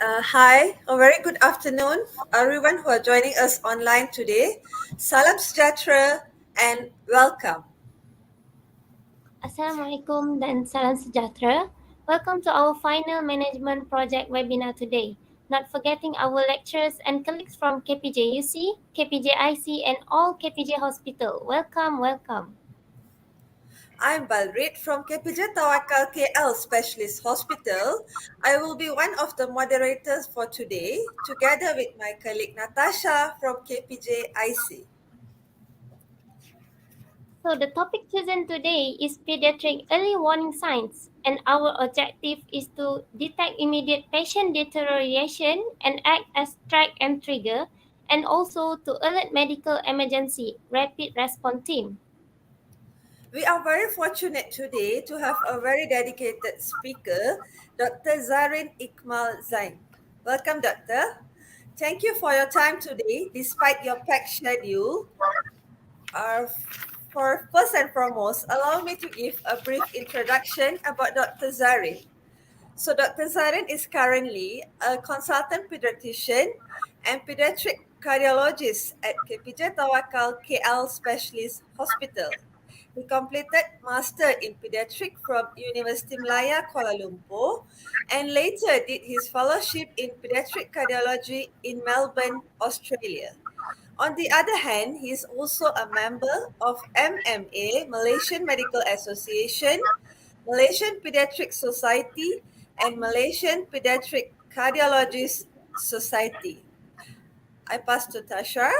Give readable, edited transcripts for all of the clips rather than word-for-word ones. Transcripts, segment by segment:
Hi, a very good afternoon, everyone who are joining us online today. Salam sejahtera and welcome. Assalamualaikum dan salam sejahtera. Welcome to our final management project webinar today. Not forgetting our lecturers and colleagues from KPJUC, KPJIC and all KPJ Hospital. Welcome, welcome. I'm Balreet from KPJ Tawakkal KL Specialist Hospital. I will be one of the moderators for today, together with my colleague Natasya from KPJIC. So the topic chosen today is pediatric early warning signs, and our objective is to detect immediate patient deterioration and act as track and trigger, and also to alert medical emergency rapid response team. We are very fortunate today to have a very dedicated speaker, Dr. Zarin Ikmal Zain. Welcome, Doctor. Thank you for your time today, despite your packed schedule. Uh, for first and foremost, allow me to give a brief introduction about Dr. Zarin. So, Dr. Zarin is currently a consultant pediatrician and pediatric cardiologist at KPJ Tawakkal KL Specialist Hospital. He completed Master in Pediatric from University Malaya, Kuala Lumpur, and later did his fellowship in Pediatric Cardiology in Melbourne, Australia. On the other hand, he is also a member of MMA, Malaysian Medical Association, Malaysian Pediatric Society, and Malaysian Pediatric Cardiologist Society. I pass to Tasha.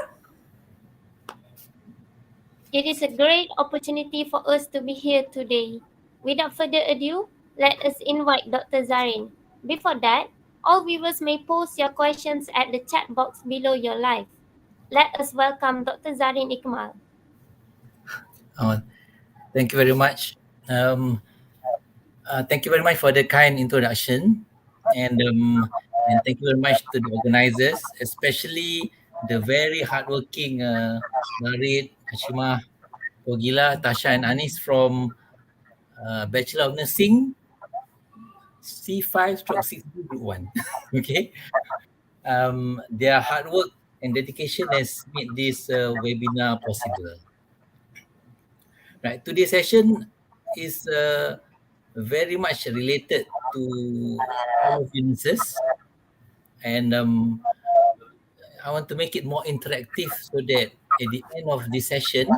It is a great opportunity for us to be here today. Without further ado, let us invite Dr. Zarin. Before that, all viewers may post your questions at the chat box below your live. Let us welcome Dr. Zarin Ikmal. Oh, thank you very much. Thank you very much for the kind introduction, and thank you very much to the organizers, especially the very hardworking Balreet, Hashimah, Ogila, Tasha, and Anis from Bachelor of Nursing C5/6 Group 1. Okay, their hard work and dedication has made this webinar possible. Right, today's session is very much related to all finances, and I want to make it more interactive so that at the end of this session,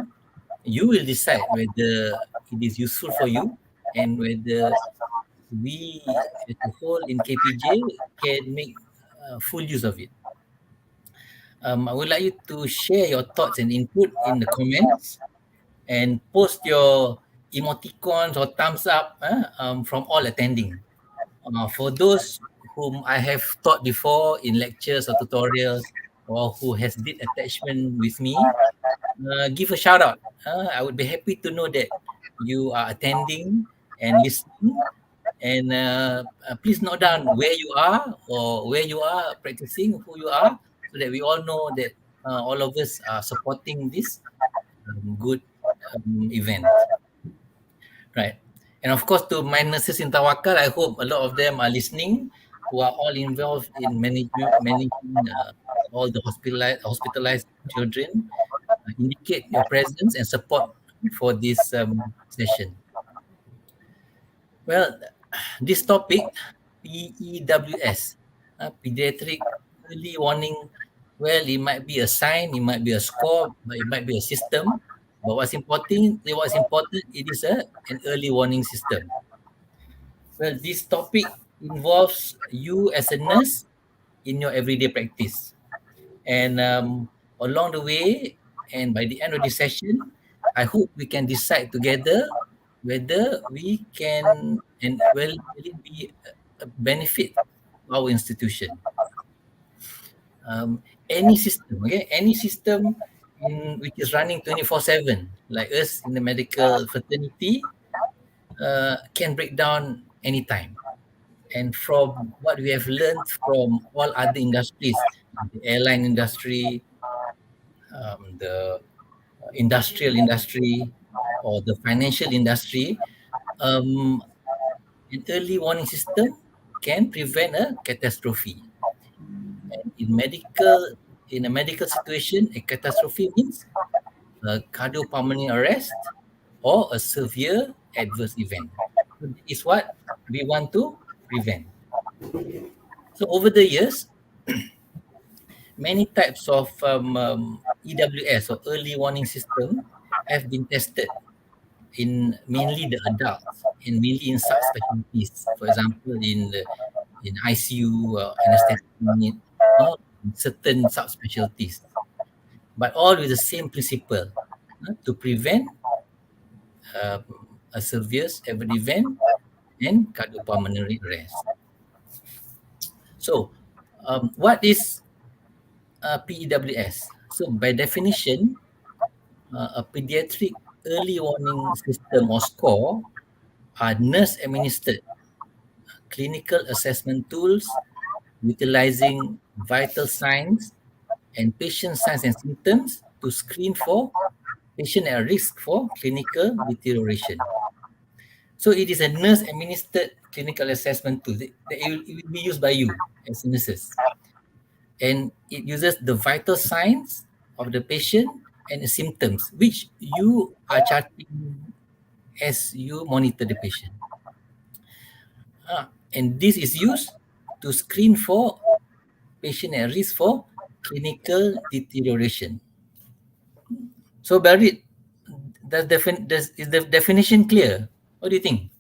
you will decide whether it is useful for you and whether we as a whole in KPJ can make full use of it. I would like you to share your thoughts and input in the comments and post your emoticons or thumbs up from all attending. For those whom I have taught before in lectures or tutorials or who has did attachment with me, give a shout out. I would be happy to know that you are attending and listening. And please note down where you are or where you are practicing, who you are, so that we all know that all of us are supporting this good event. Right. And of course, to my nurses in Tawakkal, I hope a lot of them are listening, who are all involved in managing all the hospitalized children. Indicate your presence and support for this session. Well, this topic, PEWS, Pediatric Early Warning, well, it might be a sign, it might be a score, but it might be a system. But what's important, it is an early warning system. Well, this topic involves you as a nurse in your everyday practice. And along the way, and by the end of this session, I hope we can decide together whether we can and will it be a benefit to our institution. Any system, okay, any system which is running 24/7, like us in the medical fraternity, can break down anytime. And from what we have learned from all other industries, the airline industry, the industrial industry, or the financial industry, an early warning system can prevent a catastrophe. in a medical situation, a catastrophe means a cardiopulmonary arrest or a severe adverse event. So this is what we want to prevent. So over the years, many types of EWS or early warning system have been tested in mainly the adults and mainly in subspecialties. For example, in ICU, anesthetic unit, or in certain subspecialties, but all with the same principle to prevent um, a severe adverse event and cardiopulmonary arrest. So, what is PEWS? So, by definition, a pediatric early warning system or score are nurse administered clinical assessment tools utilizing vital signs and patient signs and symptoms to screen for patient at risk for clinical deterioration. So it is a nurse administered clinical assessment tool that it will be used by you as nurses. And it uses the vital signs of the patient and the symptoms which you are charting as you monitor the patient. And this is used to screen for patient at risk for clinical deterioration. So, Balreet, is the definition clear? What do you think?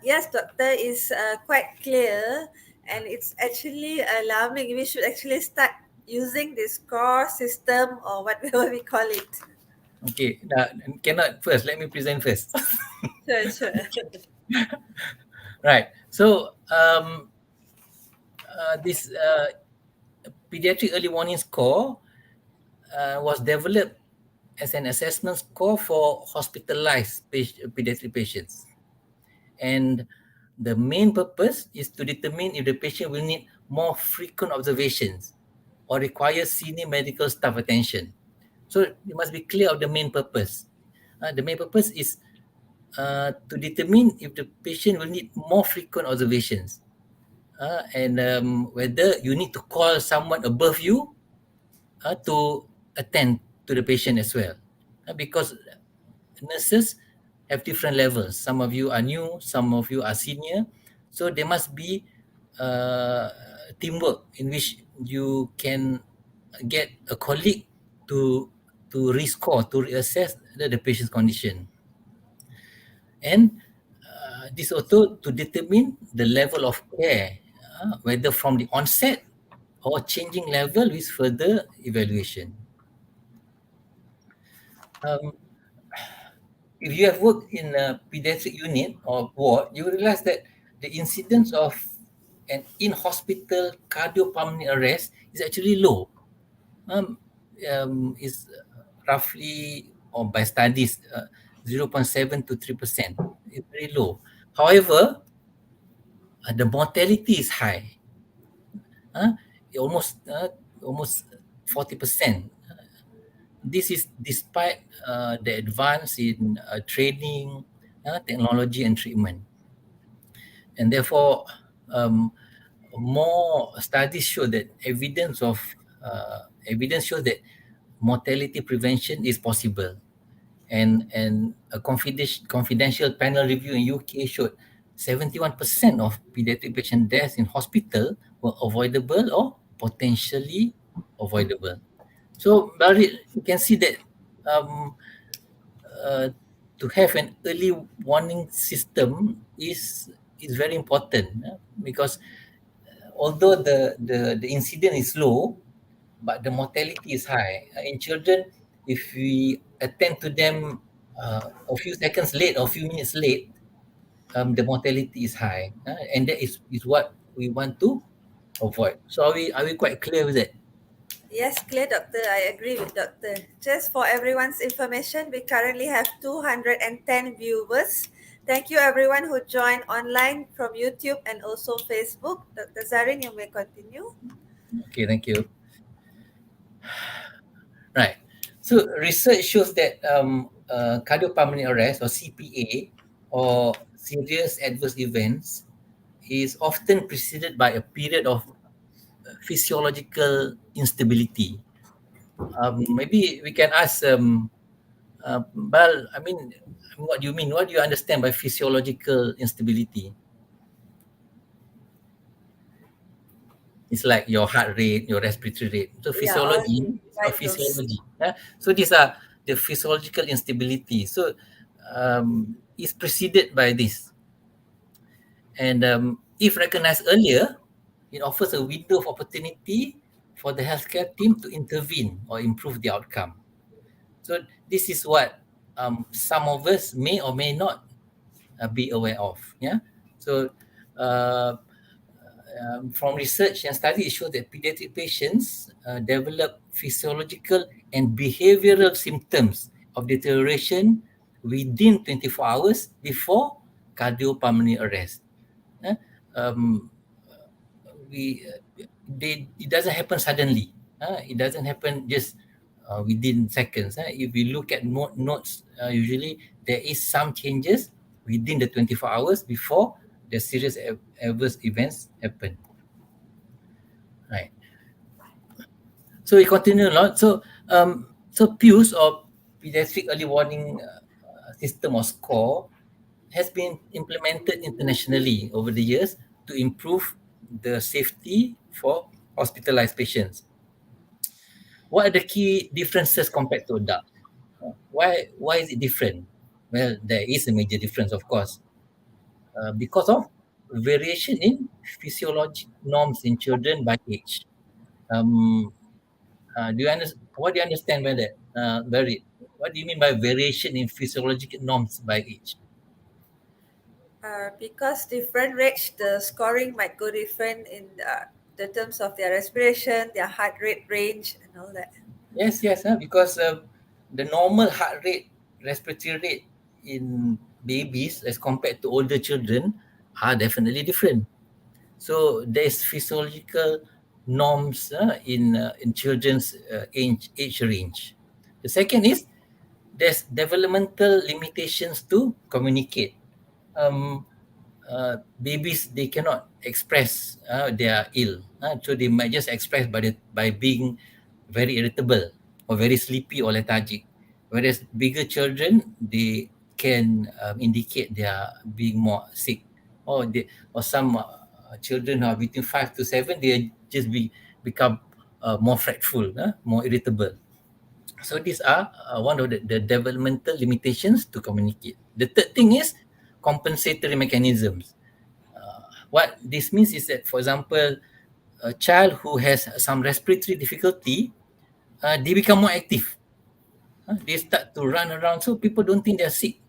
Yes, doctor, is quite clear, and it's actually alarming. We should actually start using this core system or whatever we call it. Okay, cannot first. Let me present first. Sure, sure. Right. So, this pediatric early warning score was developed as an assessment score for hospitalized pediatric patients. And the main purpose is to determine if the patient will need more frequent observations or require senior medical staff attention. So you must be clear of the main purpose. The main purpose is to determine if the patient will need more frequent observations and whether you need to call someone above you to attend to the patient as well. Because nurses have different levels. Some of you are new, some of you are senior. So there must be teamwork in which you can get a colleague to rescore, to reassess the patient's condition. And this also to determine the level of care, whether from the onset or changing level with further evaluation. If you have worked in a pediatric unit or ward, you will realize that the incidence of an in-hospital cardiopulmonary arrest is actually low. Is roughly, or by studies, 0.7 to 3%. It's very low. However, the mortality is high. Almost 40%. This is despite the advance in training, technology, and treatment. And therefore, more studies show that evidence shows that mortality prevention is possible. And a confidential panel review in UK showed 71% of pediatric patient deaths in hospital were avoidable or potentially avoidable. So, Balreet, you can see that to have an early warning system is very important because although the incident is low, but the mortality is high. In children, if we attend to them a few seconds late or a few minutes late, the mortality is high, and that is what we want to avoid. So are we quite clear with that? Yes, clear, doctor. I agree with doctor. Just for everyone's information, we currently have 210 viewers. Thank you everyone who joined online from YouTube and also Facebook. Dr. Zarin, you may continue. Okay, thank you. Right. So research shows that cardiopulmonary arrest or CPA or serious adverse events is often preceded by a period of physiological instability. Maybe we can ask Bal, I mean, what do you mean? What do you understand by physiological instability? It's like your heart rate, your respiratory rate. So Yeah, all physiology the is about vitals. physiology. So these are the physiological instability. So it's preceded by this. And if recognized earlier, it offers a window of opportunity for the healthcare team to intervene or improve the outcome. So this is what some of us may or may not be aware of. Yeah. So uh, from research and studies, it shows that pediatric patients develop physiological and behavioral symptoms of deterioration within 24 hours before cardiopulmonary arrest. Eh, Um, we it doesn't happen suddenly. It doesn't happen just within seconds. If we look at notes, usually there is some changes within the 24 hours before the serious adverse events happen. Right. So we continue a lot. So PEWS or Pediatric Early Warning System or score has been implemented internationally over the years to improve the safety for hospitalized patients. What are the key differences compared to adults? Why is it different? Well, there is a major difference, of course, because of variation in physiologic norms in children by age. Um, what do you understand by that? What do you mean by variation in physiological norms by age? Because different range, the scoring might go different in the terms of their respiration, their heart rate range, and all that. Yes, because the normal heart rate, respiratory rate in babies as compared to older children are definitely different. So there's physiological norms in children's age range. The second is there's developmental limitations to communicate. Um, Babies they cannot express they are ill, so they might just express by being very irritable or very sleepy or lethargic. Whereas bigger children they can indicate they are being more sick, or some children who are between 5 to 7 they just become more fretful, more irritable. So these are one of the developmental limitations to communicate. The third thing is compensatory mechanisms. What this means is that, for example, a child who has some respiratory difficulty, they become more active. They start to run around, so people don't think they're sick.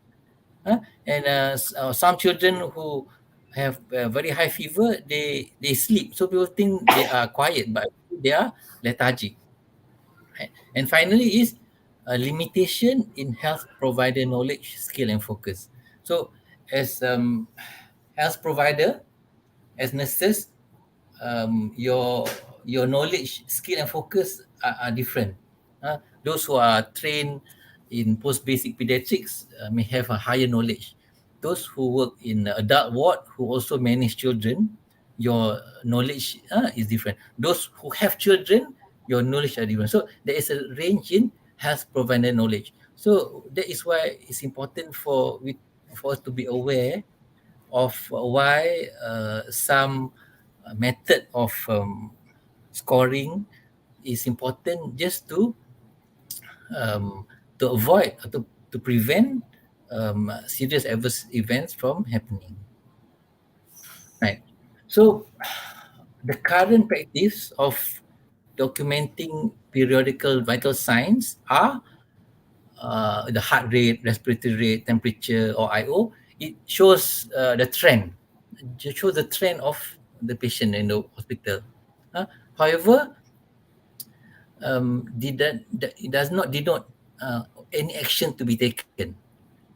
And some children who have very high fever, they sleep, so people think they are quiet, but they are lethargic. Right? And finally is a limitation in health provider knowledge, skill, and focus. So as health provider, as nurses, your knowledge, skill, and focus are different. Those who are trained in post basic pediatrics may have a higher knowledge. Those who work in the adult ward who also manage children, your knowledge is different. Those who have children, your knowledge are different. So there is a range in health provider knowledge. So that is why it's important for us to be aware of why some method of scoring is important just um, to avoid or to prevent serious adverse events from happening. Right. So the current practice of documenting periodical vital signs are the heart rate, respiratory rate, temperature, or IO. It shows the trend. It shows the trend of the patient in the hospital. However, it does not denote any action to be taken.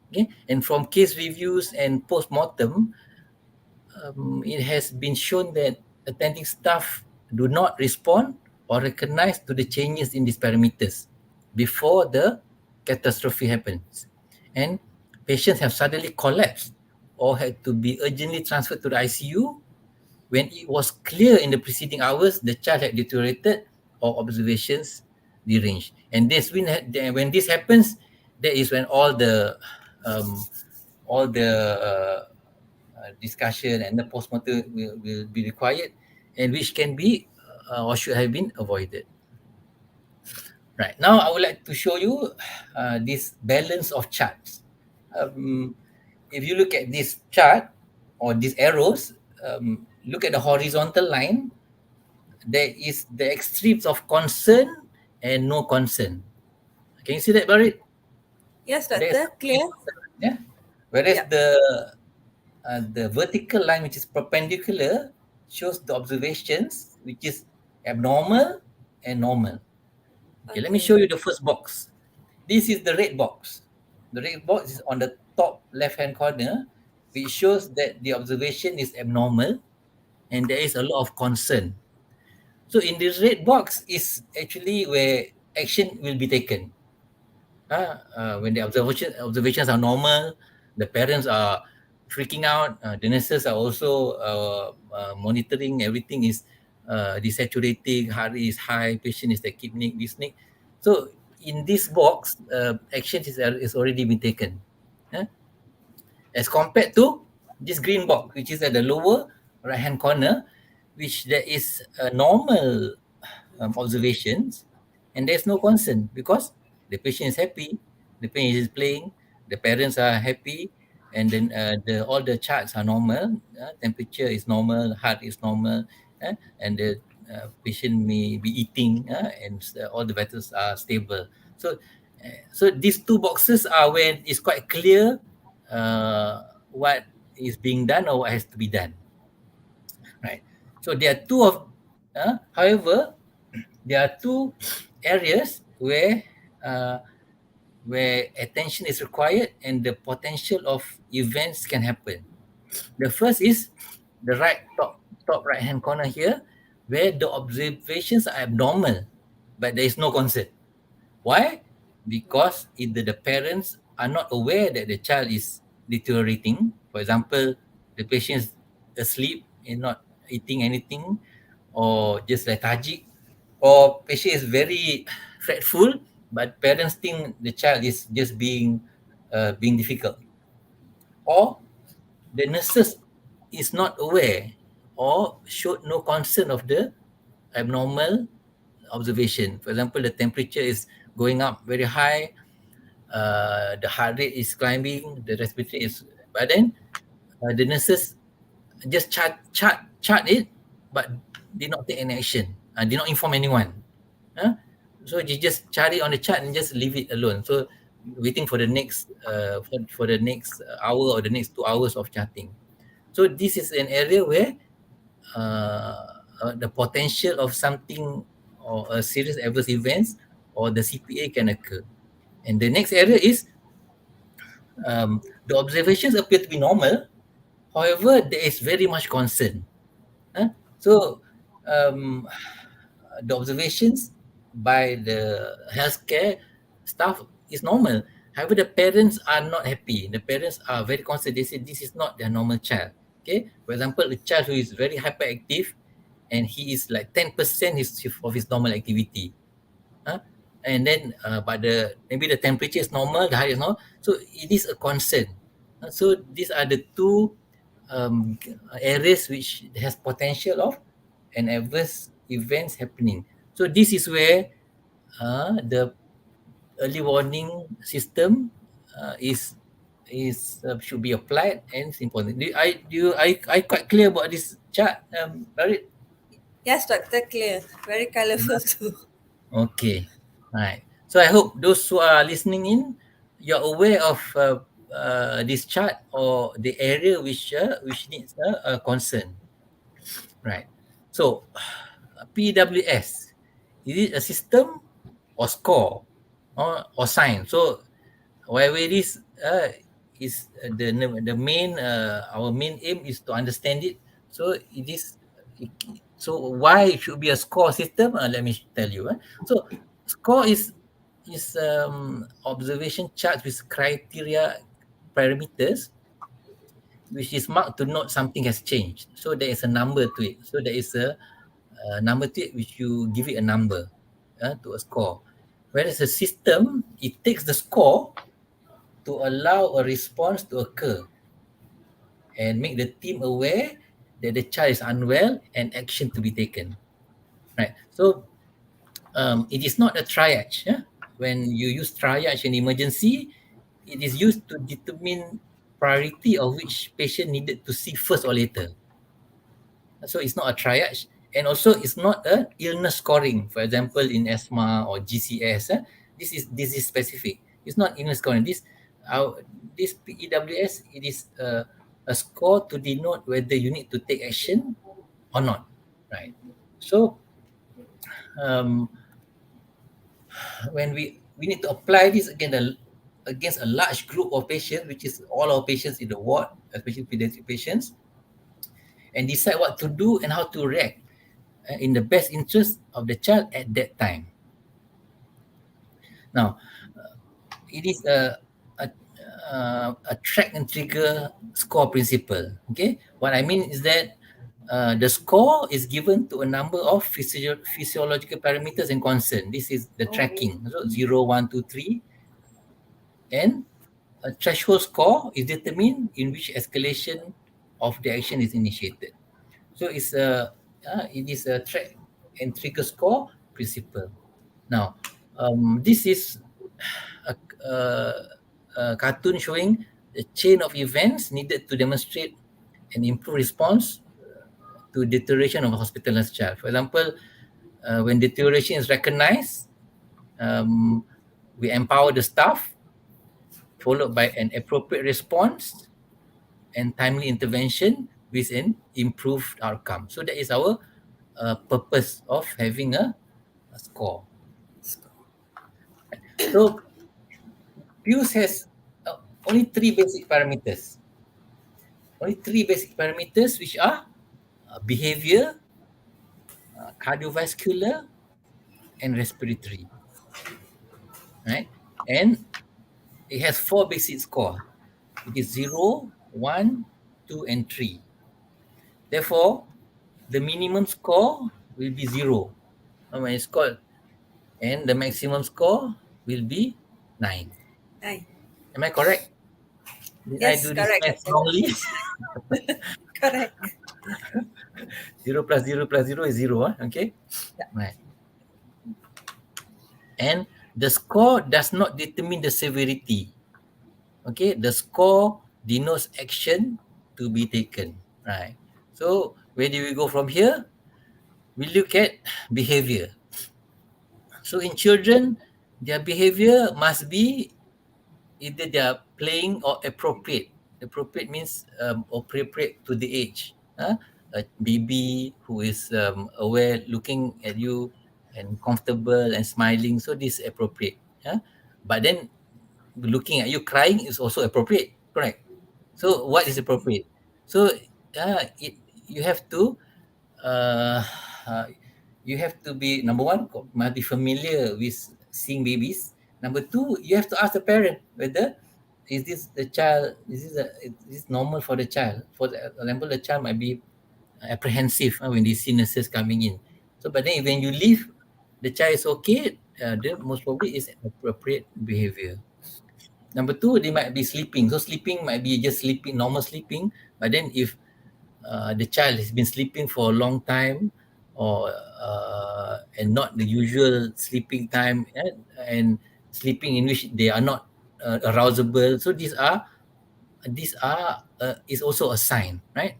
Okay, and from case reviews and post-mortem, it has been shown that attending staff do not respond or recognize to the changes in these parameters before the catastrophe happens. And patients have suddenly collapsed or had to be urgently transferred to the ICU when it was clear in the preceding hours the child had deteriorated or observations deranged. And this when this happens, that is when um, all the discussion and the postmortem will be required, and which can be or should have been avoided. Right, now I would like to show you this balance of charts. Um, if you look at this chart or these arrows, look at the horizontal line. There is the extremes of concern and no concern. Can you see that, Balreet? Yes, There's doctor. Clear? yeah. Whereas Yeah. the vertical line, which is perpendicular, shows the observations, which is abnormal and normal. Okay, let me Okay. show you the first box. This is the red box. The red box is on the top left-hand corner, which shows that the observation is abnormal and there is a lot of concern. So in this red box is actually where action will be taken. When the observations are normal, the parents are freaking out. The nurses are also monitoring. Everything is desaturating. Heart rate is high. Patient is tachypneic, dyspneic. So in this box, action is already been taken. Uh, as compared to this green box, which is at the lower right hand corner, which there is a normal observations, and there's no concern because the patient is happy, the patient is playing, the parents are happy, and then all the charts are normal. Temperature is normal, heart is normal, and the patient may be eating, and all the vitals are stable. So these two boxes are where it's quite clear what is being done or what has to be done, right? So there are two of, however, there are two areas uh, where attention is required and the potential of events can happen. The first is the top right hand corner here, where the observations are abnormal, but there is no concern. Why? Because either the parents are not aware that the child is deteriorating. For example, the patient is asleep and not eating anything, or just lethargic, or patient is very fretful, but parents think the child is just being difficult, or the nurses is not aware or showed no concern of the abnormal observation. For example, the temperature is going up very high, the heart rate is climbing, the respiratory is, but then the nurses just chart it, but did not take any action, did not inform anyone. Huh? So you just chart it on the chart and just leave it alone. So waiting for the next for the next hour or the next 2 hours of charting. So this is an area where the potential of something or a serious adverse events or the CPA can occur. And the next area is the observations appear to be normal. However, there is very much concern. So um, the observations by the healthcare staff is normal. However, the parents are not happy. The parents are very concerned. They say this is not their normal child. Okay, for example, a child who is very hyperactive and he is like 10% of his normal activity. Huh? And then, but maybe the temperature is normal, the height is normal. So it is a concern. So these are the two um, areas which has potential of an adverse events happening. So this is where the early warning system is should be applied, and it's important. I quite clear about this chart, Barit? Yes, doctor. Clear. Very colorful too. Okay, right. So I hope those who are listening in, you're aware of this chart or the area which needs a concern, right? So PWS, is it a system or score or sign? So whatever it is the main our main aim is to understand it. So it is so why it should be a score system? Let me tell you. So score is observation charts with criteria parameters which is marked to note something has changed. So there is a number to it. So there is a number to it which you give it a number to a score. Whereas the system, it takes the score to allow a response to occur and make the team aware that the child is unwell and action to be taken. Right. So it is not a triage. Yeah? When you use triage in emergency, it is used to determine priority of which patient needed to see first or later. So it's not a triage, and also it's not a illness scoring. For example, in asthma or GCS, this is specific. It's not illness scoring. This PEWS, it is a score to denote whether you need to take action or not, right? So when we need to apply this against a large group of patients, which is all our patients in the ward, especially pediatric patients, and decide what to do and how to react in the best interest of the child at that time. Now, it is a track and trigger score principle. Okay, what I mean is that the score is given to a number of physiological parameters and concern. This is the tracking. So 0, 1, 2, 3. And a threshold score is determined in which escalation of the action is initiated. So it is a track and trigger score principle. Now, this is a cartoon showing the chain of events needed to demonstrate and improve response to deterioration of a hospitalized child. For example, when deterioration is recognized, we empower the staff, followed by an appropriate response and timely intervention with an improved outcome. So that is our purpose of having a score. So PEWS has only three basic parameters. Which are behavior, cardiovascular, and respiratory. Right? And it has four basic score. It is 0, 1, 2, and 3. Therefore, the minimum score will be 0 when it's called, and the maximum score will be 9. 9. Am I correct? Did Yes, I do correct, this math Dr. wrongly? Correct. 0 plus 0 plus 0 is 0. Okay? Yeah. Right. And the score does not determine the severity. Okay? The score denotes action to be taken. Right. So, where do we go from here? We look at behavior. So, in children, their behavior must be either they are playing or appropriate. Appropriate means appropriate to the age. A baby who is aware, looking at you and comfortable and smiling, so this is appropriate. But then looking at you crying is also appropriate, correct? So what is appropriate? So you have to uh, uh, be, number one, must be familiar with seeing babies. Number two, you have to ask the parent whether is this normal for the child. For example, the child might be apprehensive when they see nurses coming in. So, but then when you leave, the child is okay, then most probably is appropriate behavior. Number two, they might be sleeping. So sleeping might be just sleeping, normal sleeping. But then if the child has been sleeping for a long time, or and not the usual sleeping time, and sleeping in which they are not arousable, so these are is also a sign, right?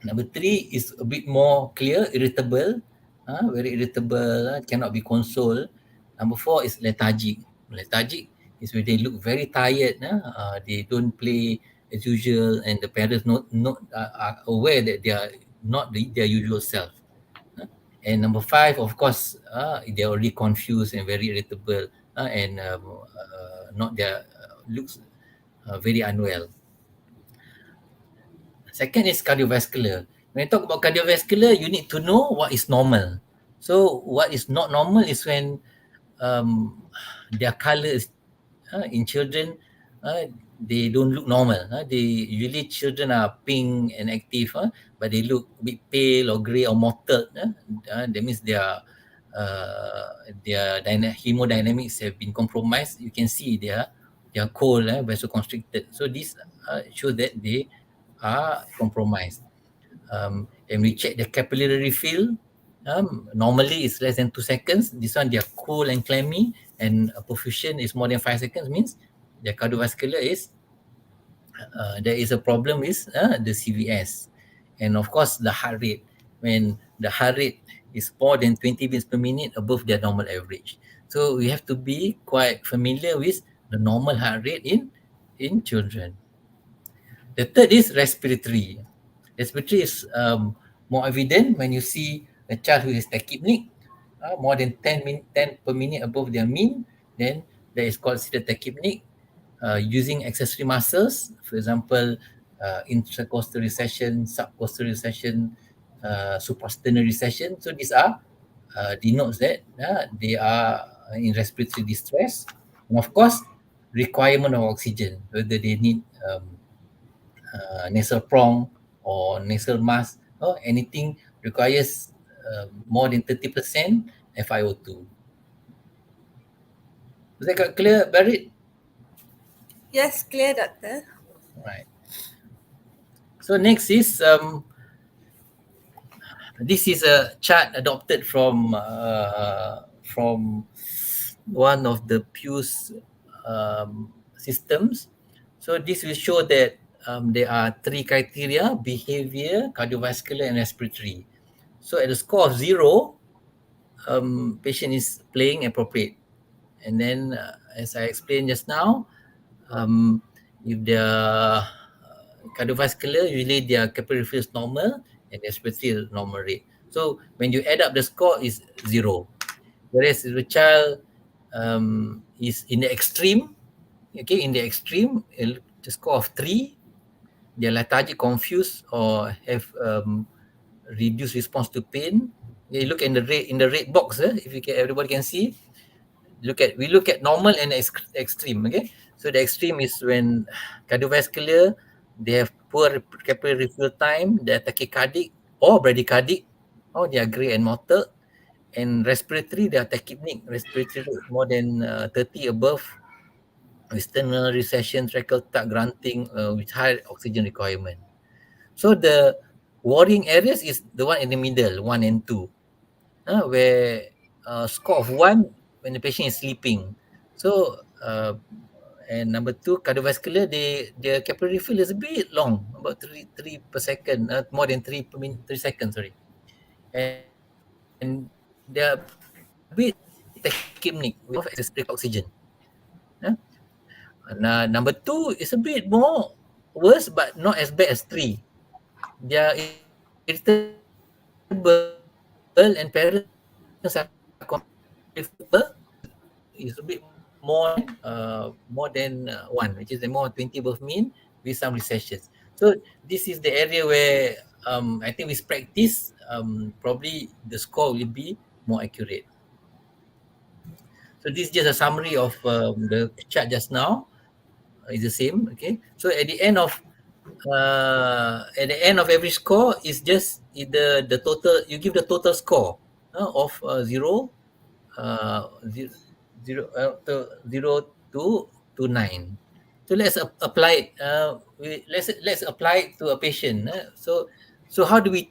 Number three is a bit more clear, irritable, very irritable, cannot be consoled. Number four is lethargic. Lethargic is when they look very tired, they don't play as usual, and the parents not are aware that they are not their usual self. And number five, of course, they're already confused and very irritable, and not their looks very unwell. Second is cardiovascular. When I talk about cardiovascular, you need to know what is normal. So what is not normal is when their color is in children, they don't look normal. They usually children are pink and active, but they look a bit pale or grey or mottled. That means hemodynamics have been compromised. You can see they are cold, vasoconstricted. So this shows that they are compromised. And we check the capillary refill. Normally it's less than 2 seconds. This one they are cool and clammy, and perfusion is more than 5 seconds. Means their cardiovascular is there is a problem with the CVS, and of course the heart rate. When the heart rate is more than 20 beats per minute above their normal average, so we have to be quite familiar with the normal heart rate in children. The third is respiratory. Respiratory is more evident when you see a child who is tachypneic, more than 10 per minute above their mean, then that is considered tachypneic. Using accessory muscles, for example, intercostal recession, subcostal recession, suprasternal recession. So these are denotes that they are in respiratory distress, and of course, requirement of oxygen, whether they need nasal prong or nasal mask or anything requires more than 30% FiO2. Was that got clear, Balreet? Yes, clear, doctor. Right. So next is this is a chart adopted from one of the PEWS systems. So this will show that there are 3 criteria: behavior, cardiovascular, and respiratory. So at a score of 0, patient is playing appropriate. And then as I explained just now, if their cardiovascular, usually their capillary field is normal and respiratory is normal rate. So when you add up the score is 0. Whereas if the child is in the extreme, the score of 3, they're lethargic, confused, or have reduced response to pain. You look in the red box, if you can, everybody can see. We look at normal and extreme. Okay, so the extreme is when cardiovascular, they have poor capillary refill time, they're tachycardic or bradycardic, or they are grey and mottled. And respiratory, they are tachypneic, respiratory rate more than 30 above, external recession, tracheal duct grunting with high oxygen requirement. So the worrying areas is the one in the middle, 1 and 2, where score of 1 when the patient is sleeping. So and number 2, cardiovascular, their capillary refill is a bit long, about 3 per second, more than 3 per minute, 3 seconds, sorry. And they are a bit tachypneic with excessive oxygen. Number 2 is a bit more worse, but not as bad as 3. They are irritable and parents are concerned is a bit more than 1, which is more 20 above mean with some recessions. So this is the area where I think with practice, probably the score will be more accurate. So this is just a summary of the chart just now. It's the same. Okay. So at the end of every score is just the total. You give the total score of 0, to 9. So let's apply it. Let's apply it to a patient. So how do we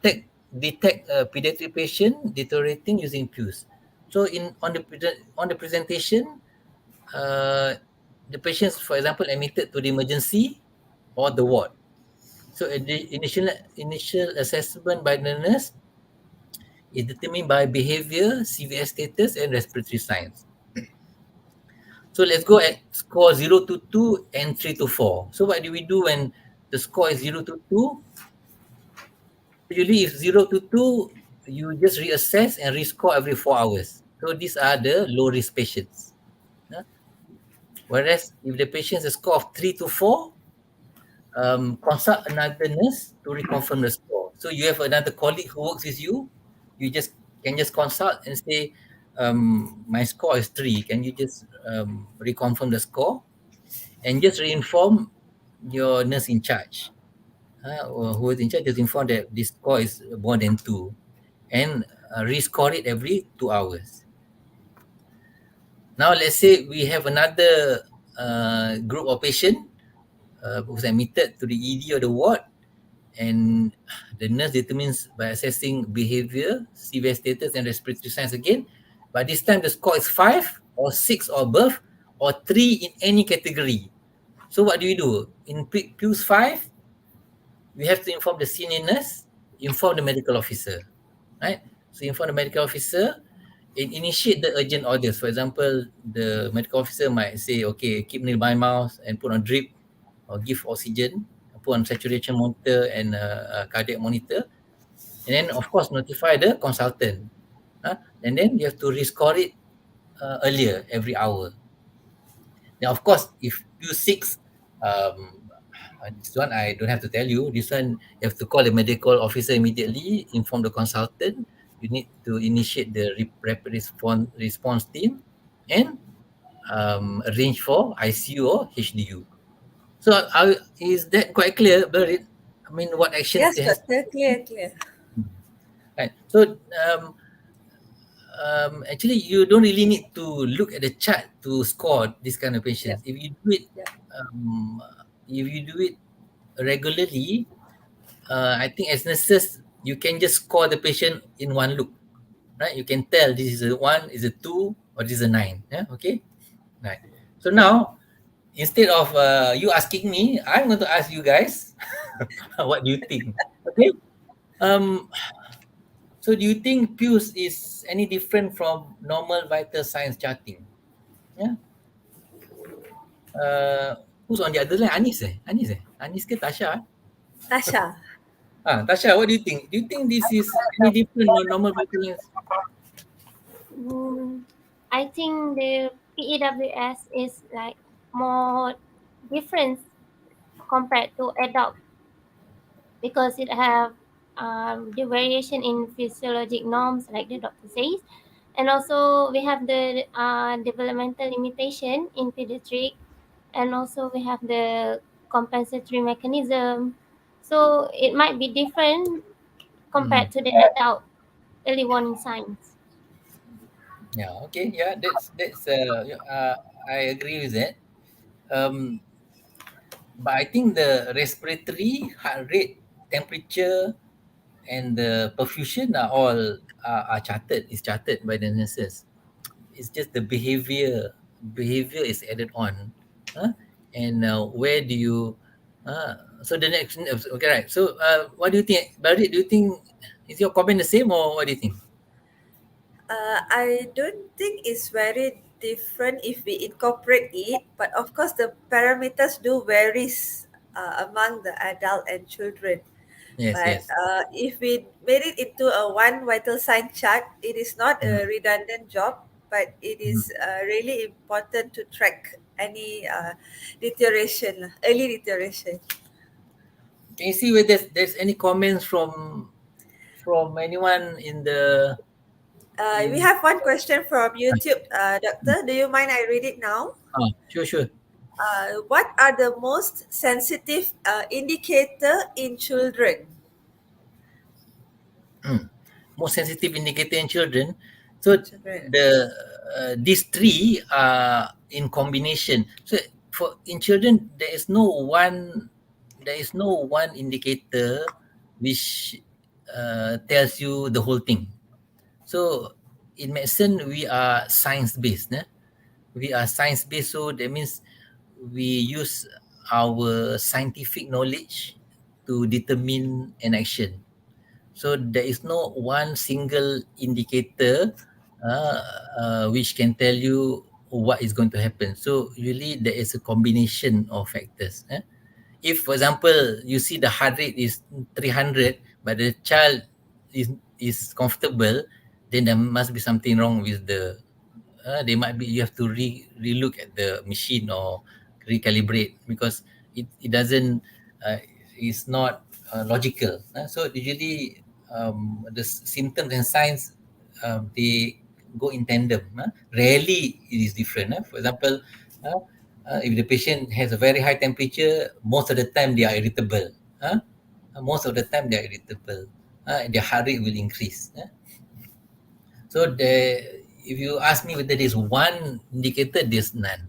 detect a pediatric patient deteriorating using PEWS? So on the presentation, the patients, for example, admitted to the emergency or the ward. So the initial assessment by the nurse is determined by behavior, CVS status, and respiratory signs. So let's go at score 0 to 2 and 3 to 4. So what do we do when the score is 0 to 2? Usually if 0 to 2, you just reassess and rescore every 4 hours. So these are the low risk patients. Whereas if the patient has a score of 3 to 4, consult another nurse to reconfirm the score. So you have another colleague who works with you, you can just consult and say, my score is 3. Can you just reconfirm the score? And just reinform your nurse in charge, or who is in charge, just inform that this score is more than 2, and rescore it every 2 hours. Now, let's say we have another group of patient who's admitted to the ED or the ward, and the nurse determines by assessing behavior, severe status, and respiratory signs again. But this time the score is 5 or 6 or above, or 3 in any category. So what do we do? In PEWS 5, we have to inform the senior nurse, inform the medical officer, right? So inform the medical officer and initiate the urgent orders. For example, the medical officer might say, okay, keep nearby mouth and put on drip, or give oxygen, put on saturation monitor and cardiac monitor. And then, of course, notify the consultant. And then you have to rescore it earlier, every hour. Now, of course, if PEWS 6, this one I don't have to tell you. This one, you have to call the medical officer immediately, inform the consultant. You need to initiate the rapid response team, and arrange for ICU or HDU. So, is that quite clear, Balreet? I mean, what actions Yes, they have? doctor, clear. Right. So, actually, you don't really need to look at the chart to score this kind of Yeah, patients. If you do it, yeah. if you do it regularly, I think as nurses, you can just score the patient in one look, right? You can tell this is a 1, is a 2, or this is a 9. Yeah, okay, right. So now, instead of you asking me, I'm going to ask you guys, what do you think? Okay. Um, so do you think PEWS is any different from normal vital signs charting? Yeah. Uh, who's on the other line? Anis eh? Anis ke Tasha? Tasha. Tasha, what do you think? Do you think this is any different from normal vital signs? I think the PEWS is like more different compared to adult because it have the variation in physiologic norms, like the doctor says, and also we have the developmental limitation in pediatric, and also we have the compensatory mechanism. So it might be different Mm. compared to the adult early warning signs. Yeah, okay, yeah, I agree with that. Um, but I think the respiratory, heart rate, temperature, and the perfusion are all are charted. Is charted by the nurses. It's just the behavior is added on, huh? And where do you so the next, okay, right? So what do you think, Barry? Do you think, is your comment the same, or what do you think? I don't think it's very different if we incorporate it, but of course the parameters do varies among the adult and children. Yes, But yes. if we made it into a one vital sign chart, it is not Mm, a redundant job, but it mm. is really important to track any deterioration, early deterioration. Can you see whether there's any comments from anyone in the We in have one question from YouTube, Doctor. Do you mind I read it now? sure, sure. What are the most sensitive indicator in children? Most sensitive indicator in children. So Children. these three are in combination. So for in children, there is no one indicator which tells you the whole thing. So in medicine, we are science based. We are science based, so that means we use our scientific knowledge to determine an action. So there is no one single indicator which can tell you what is going to happen. So usually there is a combination of factors. If, for example, you see the heart rate is 300, but the child is comfortable, then there must be something wrong with the. They might be, you have to relook at the machine or recalibrate, because it doesn't it's not logical. So usually the symptoms and signs, they go in tandem. Rarely it is different. For example, If the patient has a very high temperature, most of the time they are irritable. Most of the time they are irritable. Their heart rate will increase. So if you ask me whether there's one indicator, there's none.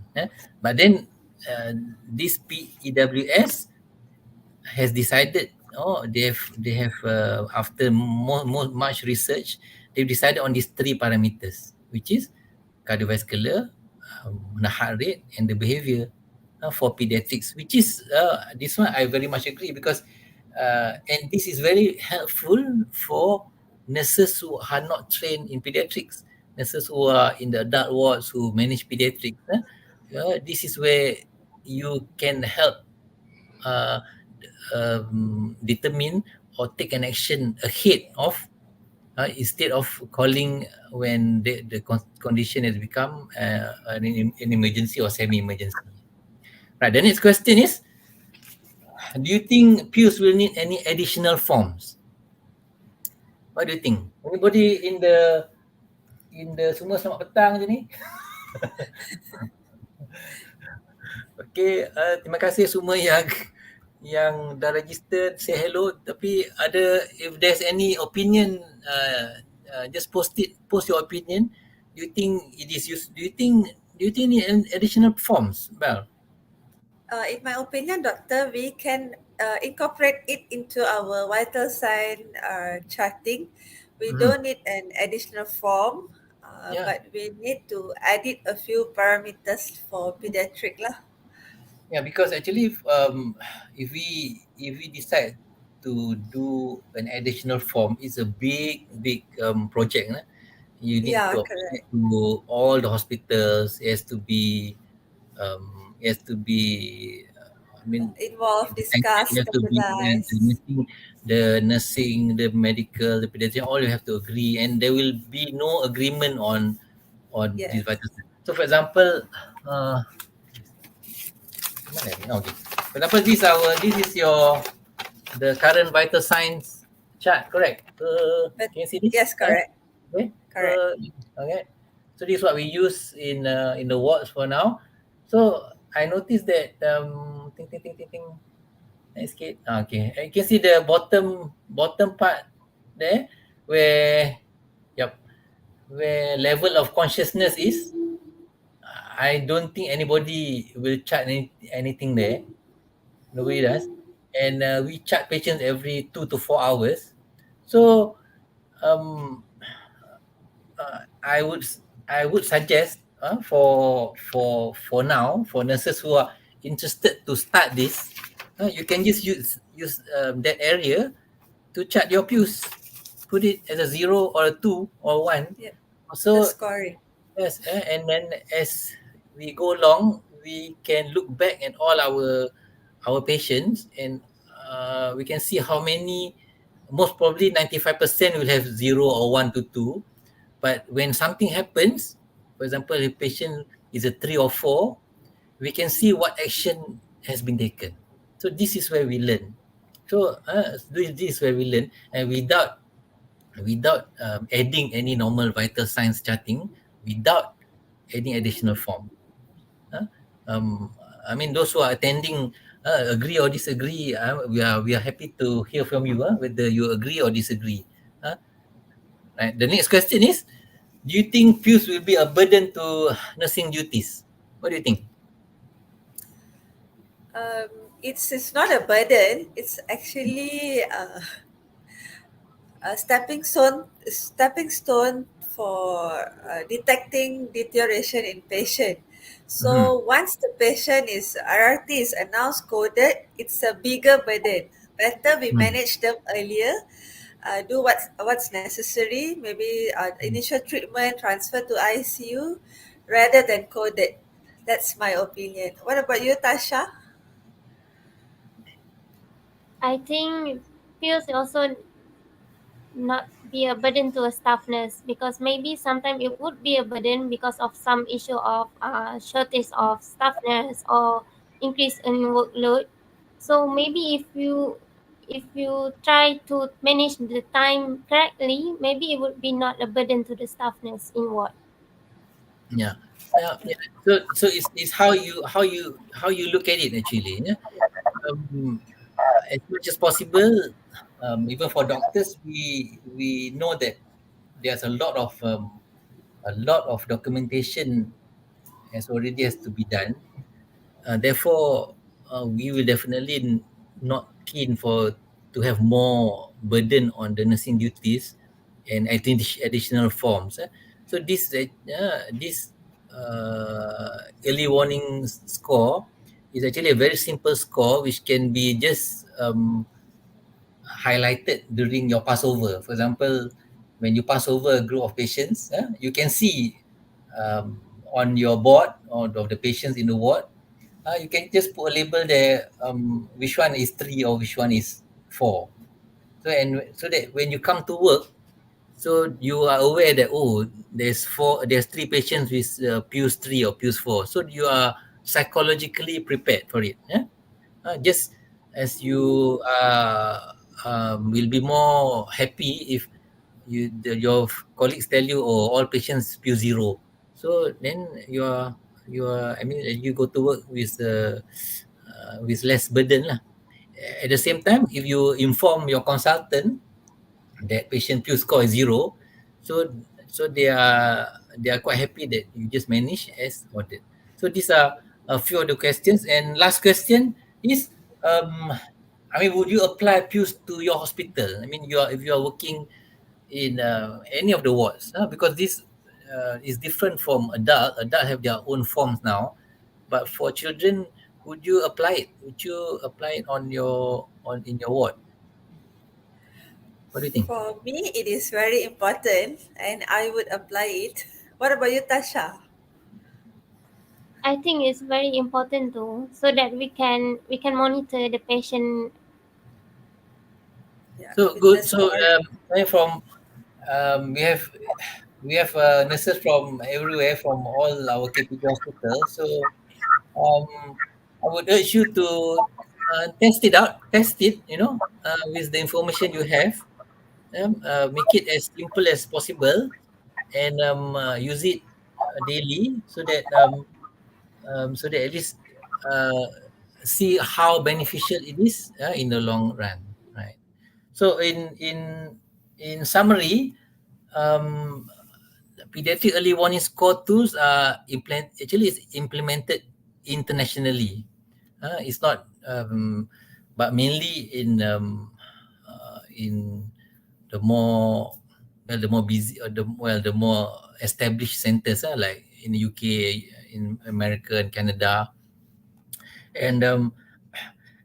But then this PEWS has decided, they have after much research, they've decided on these three parameters, which is cardiovascular, the heart rate, and the behavior for pediatrics, which is this one I very much agree, because and this is very helpful for nurses who are not trained in pediatrics, nurses who are in the adult wards who manage pediatrics. This is where you can help uh, determine or take an action ahead of, instead of calling when the condition has become an emergency or semi-emergency. Right. The next question is, do you think PEWS will need any additional forms? What do you think? Anybody in the semua selamat petang je ni? Okay, terima kasih semua yang dah register, say hello. Tapi if there's any opinion, just post your opinion. Do you think it is used? Do you think need additional forms? Well, In my opinion, doctor, we can incorporate it into our vital sign charting. We don't need an additional form, Yeah. but we need to edit a few parameters for pediatric lah. Yeah, because actually, if we decide to do an additional form, it's a big project. You need Yeah, to apply correct. to all the hospitals. It has to be. I mean, Involve, sanctioned. discuss, You have to be standardize. the nursing, the medical, the pediatrician. All you have to agree, and there will be no agreement on these Yes. vital signs. So, for example, mana ni? Okay. For example, this is the current vital signs chart, correct? But Can you see this? yes, correct. Okay. Correct. Okay. So this is what we use in the wards for now. So I noticed that ting ting ting ting ting. Next kid. Okay. You can see the bottom part there where, yep, where level of consciousness is. I don't think anybody will chart anything there. Nobody does. And we chart patients every 2 to 4 hours. So um, I would suggest, for now, for nurses who are interested to start this, you can just use that area to chart your PEWS. Put it as a 0 or a 2 or 1. Yeah. The So scoring. yes, and then as we go along, we can look back at all our patients, and we can see how many. Most probably 95% will have 0 or 1 to 2. But when something happens, for example, a patient is a 3 or 4, we can see what action has been taken. So this is where we learn. So this is where we learn, and without adding any normal vital signs charting, without any additional form. Huh? I mean, those who are attending, agree or disagree, we are happy to hear from you, whether you agree or disagree. Right. The next question is, do you think PEWS will be a burden to nursing duties? What do you think? It's not a burden. It's actually a stepping stone for detecting deterioration in patient. Mhm. So once the patient is RRT is announced coded, it's a bigger burden. Better we Mm. manage them earlier, do what's necessary, maybe initial treatment, transfer to ICU, rather than coded. That's my opinion. What about you, Tasha? I think PEWS also not be a burden to a staff nurse, because maybe sometimes it would be a burden because of some issue of shortage of staff nurse or increase in workload. So maybe if you try to manage the time correctly, maybe it would be not a burden to the staff nurse in ward. Yeah, yeah. So it's how you look at it actually. Yeah? Um, as much as possible, even for doctors, we know that there's a lot of documentation has to be done. Therefore, we will definitely not keen for to have more burden on the nursing duties and additional forms. So this early warning score is actually a very simple score which can be just highlighted during your passover. For example, when you pass over a group of patients, you can see on your board or of the patients in the ward, you can just put a label there, which one is 3 or which one is 4. So that when you come to work, so you are aware that, oh, there's 3 patients with PEWS 3 or PEWS 4. So you are psychologically prepared for it. Yeah? Just as you will be more happy if your colleagues tell you, oh, all patients PEWS 0. So then I mean, you go to work with less burden lah. At the same time, if you inform your consultant that patient PEWS score is 0, so they are quite happy that you just manage as ordered. So these are a few of the questions. And last question is, I mean, would you apply PEWS to your hospital? I mean, if you are working in any of the wards, because this is different from adult. Adult have their own forms now, but for children, would you apply it? Would you apply it in your ward? What do you think? For me, it is very important and I would apply it. What about you, Tasha? I think it's very important too, so that we can monitor the patient. Yeah, So good. fitness So score. coming from we have nurses from everywhere, from all our KPJ hospitals. So I would urge you to test it out, test it, with the information you have. Make it as simple as possible and use it daily so that at least uh, see how beneficial it is in the long run, right? So in summary, um, pediatric early warning score tools are it's implemented internationally. It's not, but mainly in the more the more busy or the more established centers, like in the UK, in America and Canada, and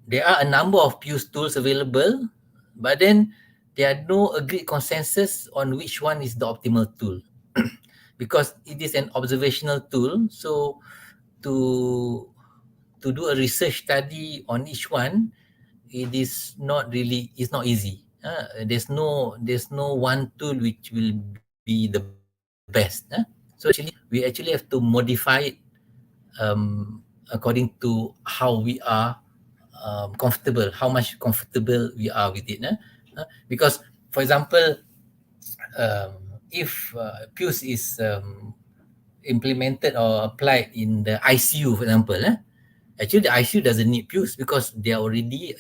there are a number of PEWS tools available, but then there are no agreed consensus on which one is the optimal tool because it is an observational tool. So to do a research study on each one, it's not easy. There's no one tool which will be the best. So we actually have to modify it according to how we are comfortable, how much comfortable we are with it. Because, for example, if PEWS is implemented or applied in the ICU, for example, actually the ICU doesn't need PEWS because they are already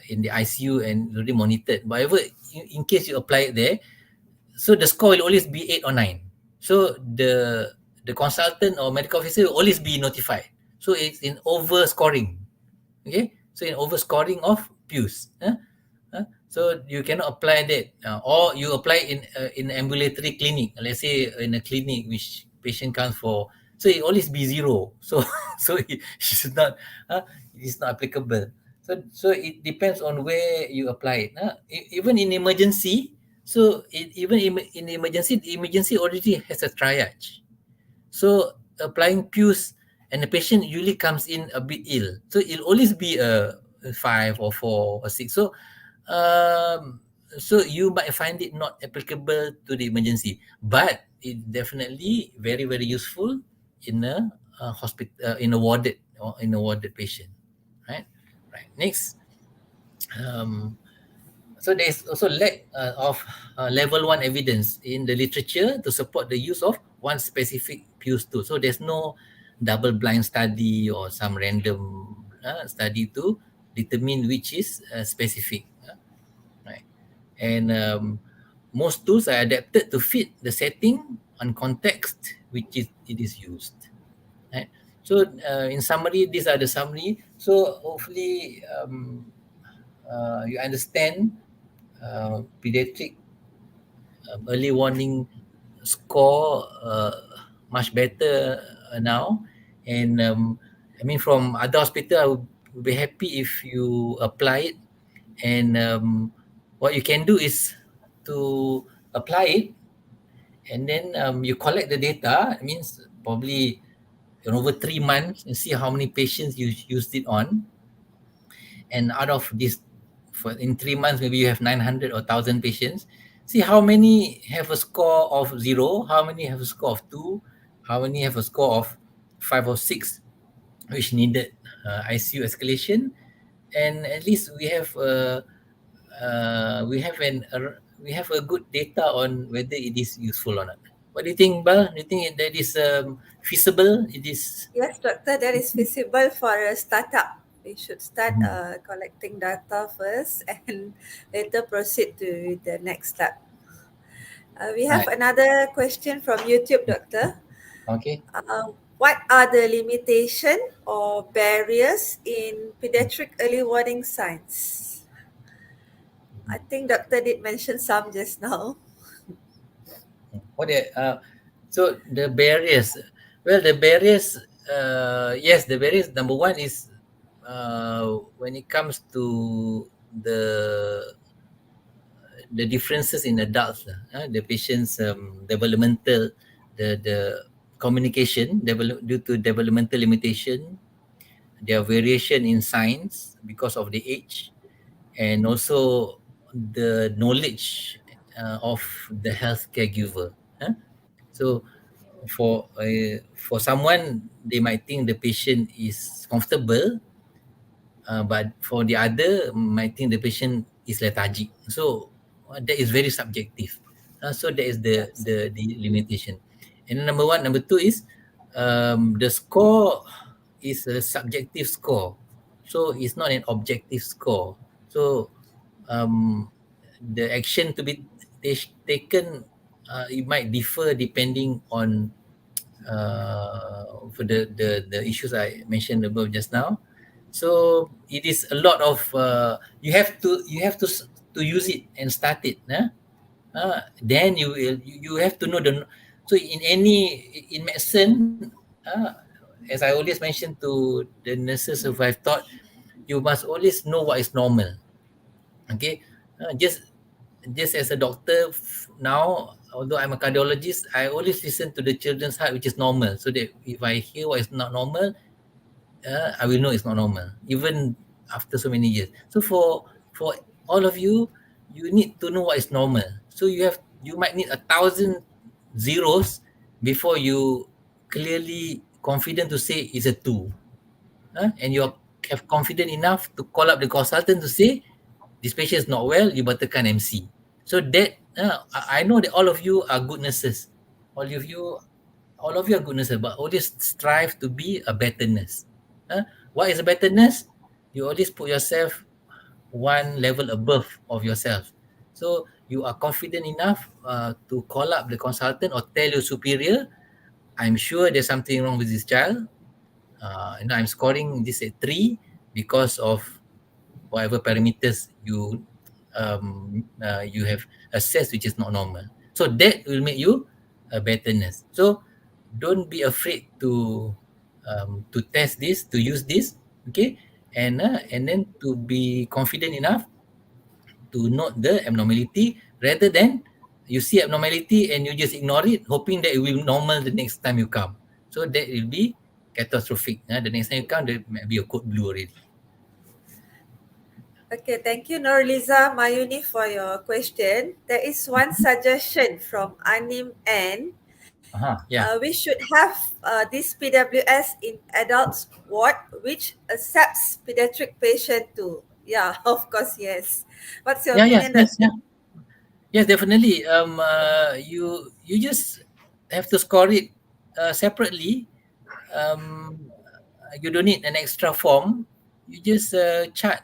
in the ICU and already monitored. However, in case you apply it there, so the score will always be 8 or 9. So the consultant or medical officer will always be notified. So it's in over scoring. Okay, so in over scoring of PEWS. So you cannot apply that, or you apply in ambulatory clinic. Let's say in a clinic which patient comes for, so it always be 0. So so it's not applicable. So it depends on where you apply it. Even in emergency, so even in emergency, the emergency already has a triage. So applying PEWS and the patient usually comes in a bit ill. So it'll always be a 5 or 4 or 6. Um, so you might find it not applicable to the emergency, but it's definitely very, very useful in a hospital, in a warded patient, right? Right. Next, so there is also lack of level 1 evidence in the literature to support the use of one specific PEWS tool. So there's no double blind study or some random study to determine which is specific. Right. And most tools are adapted to fit the setting and context which it is used. Right. So in summary, these are the summary. So hopefully you understand pediatric early warning score much better now. And I mean, from other hospital, I would be happy if you apply it. And what you can do is to apply it, and then you collect the data. It means probably in over 3 months and see how many patients you used it on. And out of this, for in 3 months, maybe you have 900 or 1,000 patients. See how many have a score of 0, how many have a score of 2, how many have a score of 5 or 6, which needed ICU escalation. And at least we have a good data on whether it is useful or not. What do you think, Bal? Do you think that is feasible? It is. Yes, doctor, that is feasible for a startup. We should start Mhm. collecting data first and later proceed to the next step. We have Right. another question from YouTube, doctor. Okay. What are the limitation or barriers in pediatric early warning signs? I think doctor did mention some just now. What the, so the barriers. Well, the barriers. Yes, the barriers. Number one is when it comes to the differences in adults, the patient's developmental, the communication due to developmental limitation, their variation in signs because of the age, and also the knowledge of the health caregiver. So for someone, they might think the patient is comfortable, but for the other, might think the patient is lethargic. So that is very subjective. So that is Yes. the limitation. And number one, number two is the score is a subjective score, so it's not an objective score. So the action to be taken, it might differ depending on for the issues I mentioned above just now. So it is a lot of you have to use it and start it. Then you have to know the. So in medicine, as I always mentioned to the nurses who I've taught, you must always know what is normal. Okay, just as a doctor now, although I'm a cardiologist, I always listen to the children's heart, which is normal, so that if I hear what is not normal, I will know it's not normal, even after so many years. So for all of you, you need to know what is normal. So you might need 1,000 zeros before you clearly confident to say it's a 2. And you have confident enough to call up the consultant to say this patient is not well, you butterkan MC. So that I know that all of you are good nurses. All of you, all of you are good nurses, but always strive to be a better nurse. What is a better nurse? You always put yourself one level above of yourself. So you are confident enough to call up the consultant or tell your superior, I'm sure there's something wrong with this child. I'm scoring this at 3 because of whatever parameters you have assessed, which is not normal. So that will make you a better nurse. So don't be afraid to test this, to use this, okay, and then to be confident enough to note the abnormality rather than you see abnormality and you just ignore it, hoping that it will be normal the next time you come. So that will be catastrophic. The next time you come, there might be a code blue already. Okay, thank you, Norliza Mayuni, for your question. There is one suggestion from Anim N. Yeah. We should have this PWS in adults ward, which accepts pediatric patient too. Yeah, of course, yes. What's your Yeah, yes, opinion, yes, doctor? yeah. Yes, definitely. You just have to score it separately, um, you don't need an extra form. You just chart,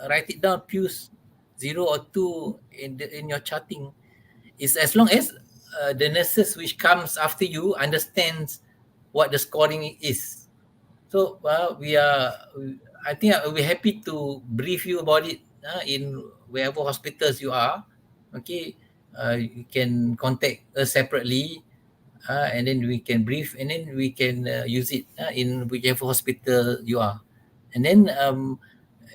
write it down, PEWS 0 or 2 in your charting. It's as long as the nurses which comes after you understands what the scoring is. So I think we're happy to brief you about it in wherever hospitals you are. Okay, you can contact us separately, and then we can brief, and then we can use it in whichever hospital you are, and then um,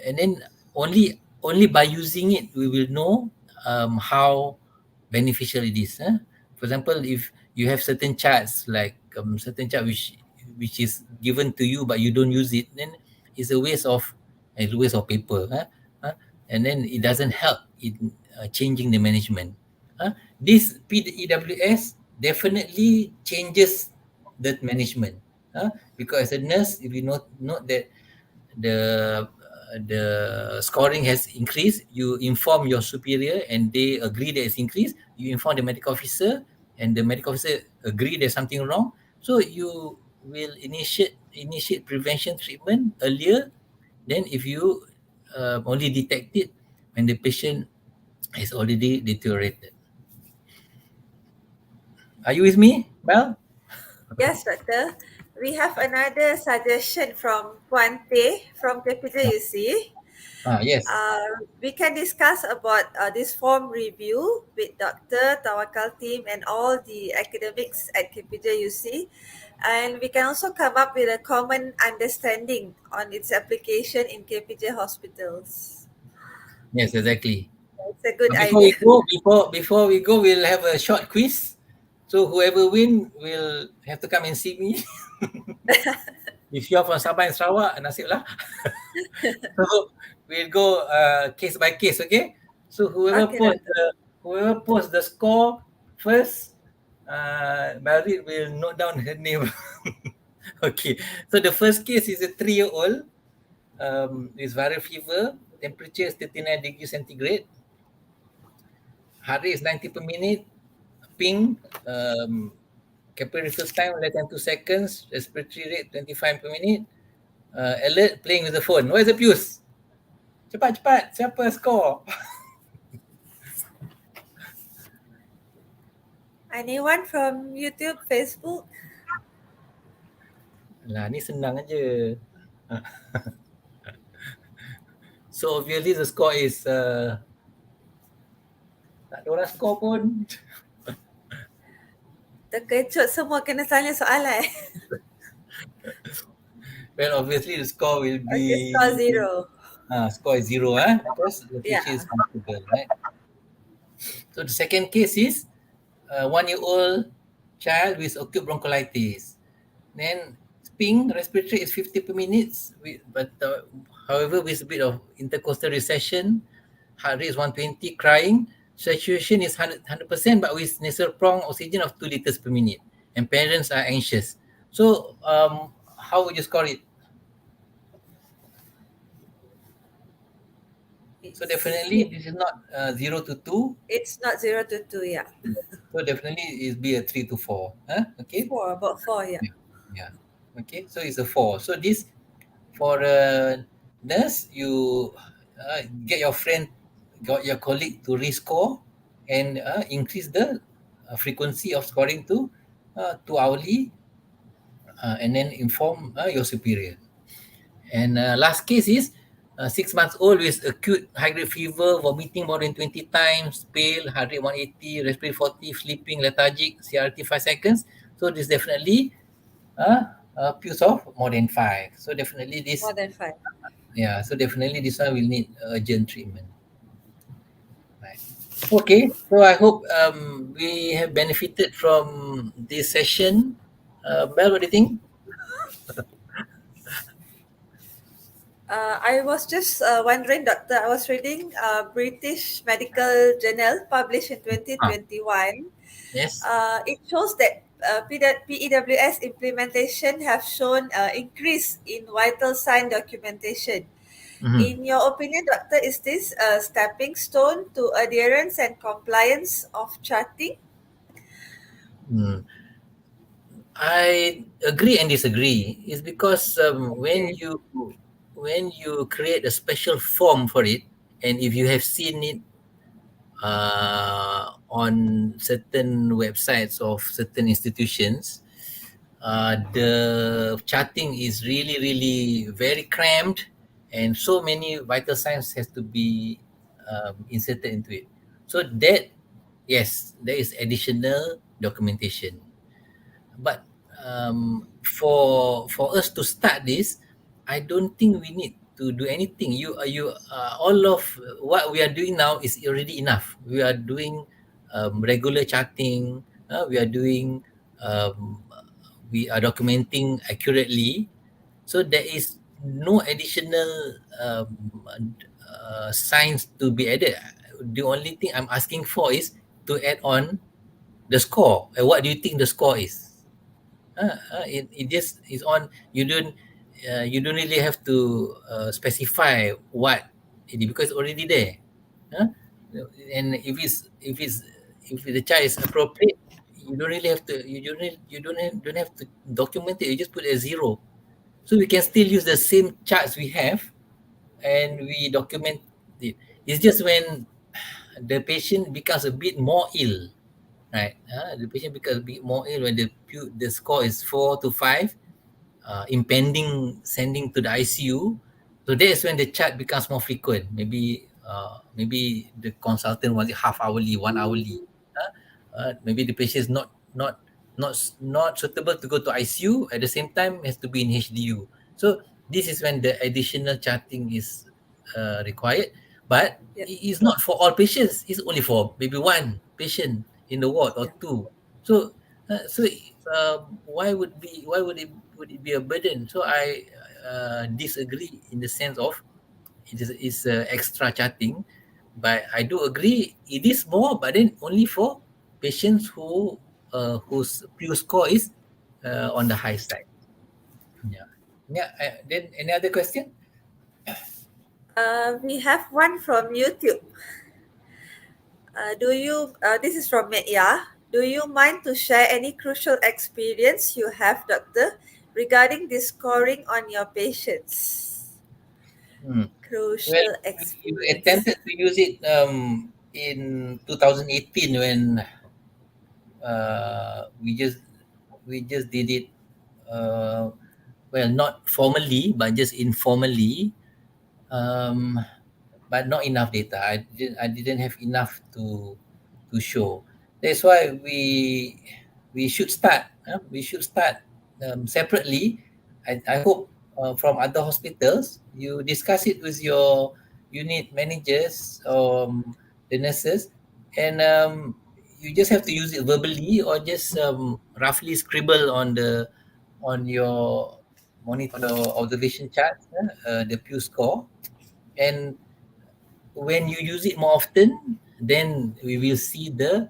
and then only by using it we will know how beneficial it is. For example, if you have certain charts, like certain chart which is given to you but you don't use it, then it's a waste of paper. And then it doesn't help in changing the management. This PEWS definitely changes that management. Because as a nurse, if you note that the scoring has increased, you inform your superior and they agree that it's increased. You inform the medical officer and the medical officer agree there's something wrong. So you will initiate prevention treatment earlier than if you only detect it when the patient is already deteriorated. Are you with me, Mel? Yes, doctor. We have another suggestion from Puan Teh from KPJUC. Yes. We can discuss about this form review with Dr. Tawakkal team and all the academics at KPJUC. And we can also come up with a common understanding on its application in KPJ hospitals. Yes, exactly. It's a good Before we idea. go, before we go, we'll have a short quiz. So whoever win will have to come and see me. If you're from Sabah and Sarawak, nasib lah. So we'll go case by case, okay? So Okay, doctor. whoever post the score first, Balreet will note down her name. Okay. So the first case is a 3-year-old with viral fever, temperature is 39 degrees centigrade, heart rate is 90 per minute, ping, capillary refills time less than 2 seconds, respiratory rate 25 per minute, alert, playing with the phone. Where's the PEWS? Cepat. Siapa score? Anyone from YouTube, Facebook? Lah, ni senang aja. So obviously the score is tak ada orang score pun. Terkejut semua kena tanya soalan. Well, obviously the score will Okay, be score 0. score is 0 because the Yeah. patient is comfortable, right? So the second case is a 1-year-old child with acute bronchiolitis. Then ping respiratory is 50 per minute, but however with a bit of intercostal recession, heart rate is 120, crying, saturation is 100%, but with nasal prong oxygen of 2 liters per minute, and parents are anxious. So how would you score it? So definitely this is not 0 to 2. It's not 0 to 2, yeah. So definitely it be a 3 to 4. Okay. 4, about 4, yeah. Yeah. Okay. So it's a 4. So this for a nurse, you get your friend, got your colleague to rescore and increase the frequency of scoring to 2 hourly, and then inform your superior. And last case is 6 months old with acute high-grade fever, vomiting more than 20 times, pale, heart rate 180, respiratory 40, sleeping, lethargic, CRT 5 seconds. So this definitely PEWS of more than 5. So definitely this, More than 5. so definitely this one will need urgent treatment. Right. Okay, so I hope we have benefited from this session. Mel, what do you think? I was just wondering, Doctor, I was reading British Medical Journal published in 2021. Yes. It shows that PEWS implementation have shown increase in vital sign documentation. In your opinion, Doctor, is this a stepping stone to adherence and compliance of charting? Hmm. I agree and disagree. It's because Okay. when you create a special form for it, and if you have seen it on certain websites of certain institutions, the charting is really really very cramped, and so many vital signs has to be inserted into it. So that, yes, there is additional documentation. But for us to start this, I don't think we need to do anything. All of what we are doing now is already enough. We are doing regular charting. We are doing um, we are documenting accurately. So there is no additional signs to be added. The only thing I'm asking for is to add on the score. What do you think the score is? It just is on. You don't really have to specify what it is because it's already there. Huh? And if the child is appropriate, you don't really have to. You don't have to document it. You just put a zero, so we can still use the same charts we have, and we document it. It's just when the patient becomes a bit more ill, right? The patient becomes a bit more ill when the score is 4 to 5, impending sending to the ICU. So that is when the chat becomes more frequent. Maybe the consultant wants it half hourly, 1 hourly. Maybe the patient is not suitable to go to ICU. At the same time, has to be in HDU. So this is when the additional charting is required. But Yeah. it is not for all patients. It's only for maybe one patient in the ward or Yeah. two. So why would it be a burden? So I disagree in the sense of it is extra charting, but I do agree it is more, but then only for patients whose PEWS score is on the high side. Yeah. Yeah. Then any other question? We have one from YouTube. This is from Meya. Do you mind to share any crucial experience you have, doctor, regarding this scoring on your patients? Hmm. Well, Crucial we experience. attempted to use it in 2018 when we just did it, uh, well, not formally but just informally, um, but not enough data. I didn't have enough to show. That's why we should start separately. I hope from other hospitals you discuss it with your unit managers, the nurses, and you just have to use it verbally or just roughly scribble on your monitor observation chart, the PEWS score. And when you use it more often, then we will see the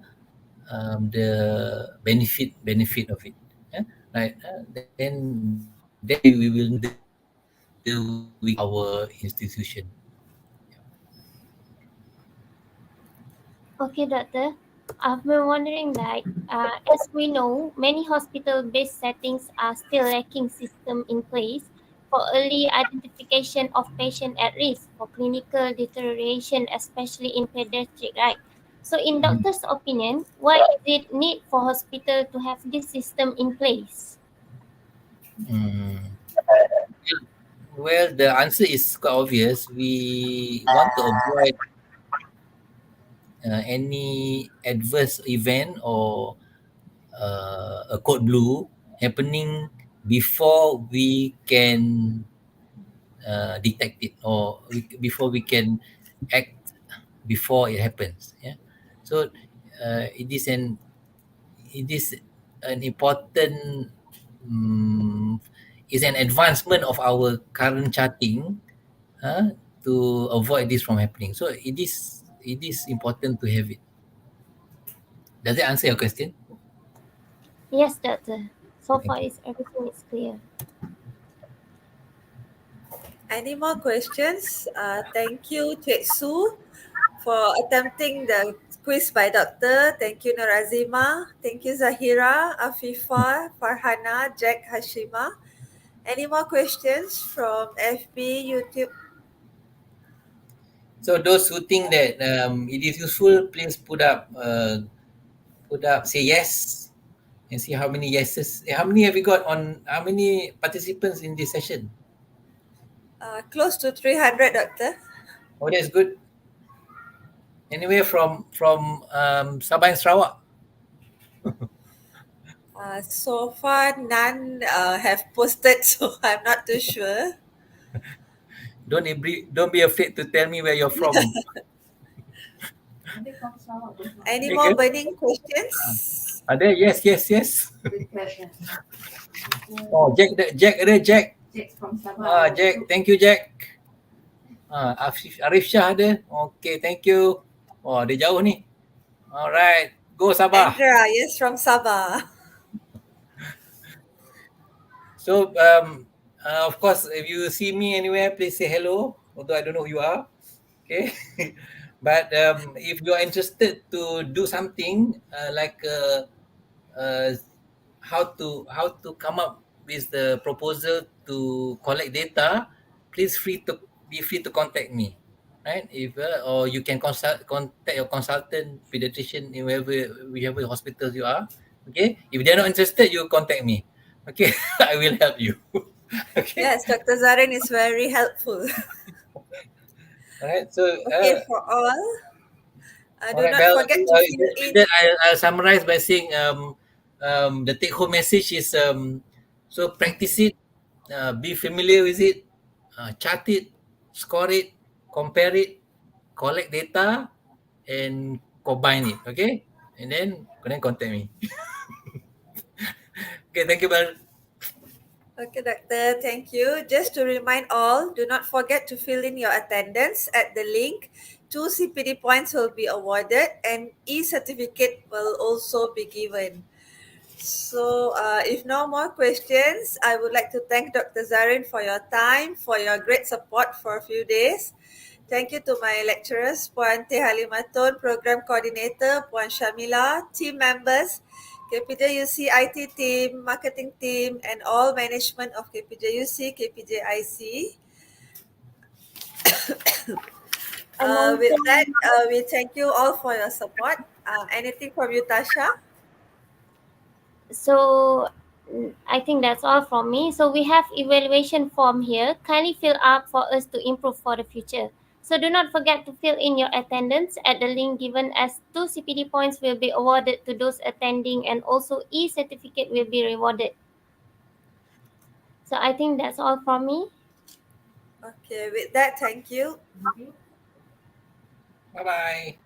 benefit of it. Yeah? Right? Then we will know whether we can use it in our institution. Okay, doctor. I've been wondering as we know, many hospital-based settings are still lacking system in place for early identification of patient at risk for clinical deterioration, especially in pediatric, right? So in Mhm. doctor's opinion, why is it need for hospital to have this system in place? Mm. Well, the answer is quite obvious. We want to avoid any adverse event or a code blue happening before we can detect it, or before we can act before it happens. Yeah. So it is an important, um, is an advancement of our current charting, uh, to avoid this from happening. So it is important to have it. Does that answer your question? Yes, doctor. So Okay, far, thank you. is everything is clear. Any more questions? Thank you, Cik Su, for attempting the quiz by Doctor. Thank you, Narazima. Thank you, Zahira, Afifa, Farhana, Jack, Hashima. Any more questions from FB, YouTube? So those who think that it is useful, please say yes and see how many yeses. How many have you got on? How many participants in this session? Close to 300, Doctor. Oh, that's good. Anywhere from Sabah and Sarawak. So far, none have posted, so I'm not too sure. Don't be afraid to tell me where you're from. Any Okay, more good. burning questions? Are there? Yes. Oh, Jack ada Jack. Jack, thank you Jack. Arif Shah ada. Okay, thank you. Oh, dia jauh ni. Alright, go Sabah. Andra, yes, from Sabah. So, of course, if you see me anywhere, please say hello. Although I don't know who you are. Okay. But if you are interested to do something like how to come up with the proposal to collect data, be free to contact me, right? If or you can contact your consultant pediatrician in whichever hospitals you are. Okay. If they're not interested, you contact me. Okay, I will help you. Okay. Yes, Dr. Zarin is very helpful. All right. So, Okay, for all, all do right. not Well, forget to fill with in. that, I'll summarize by saying the take-home message is so practice it, be familiar with it, chart it, score it, compare it, collect data, and combine it. Okay, and then contact me. Okay, thank you, Bal. Okay, Doctor, thank you. Just to remind all, do not forget to fill in your attendance at the link. 2 CPD points will be awarded and e-certificate will also be given. So, if no more questions, I would like to thank Dr. Zarin for your time, for your great support for a few days. Thank you to my lecturers, Puan Teh Halimatun, Program Coordinator, Puan Shamila, team members, KPJUC IT team, marketing team, and all management of KPJUC, KPJIC. With that, we thank you all for your support. Anything from you, Tasha? So I think that's all from me. So we have evaluation form here. Kindly fill up for us to improve for the future. So do not forget to fill in your attendance at the link given, as 2 CPD points will be awarded to those attending and also e-certificate will be rewarded. So I think that's all from me. Okay, with that, thank you. Bye bye.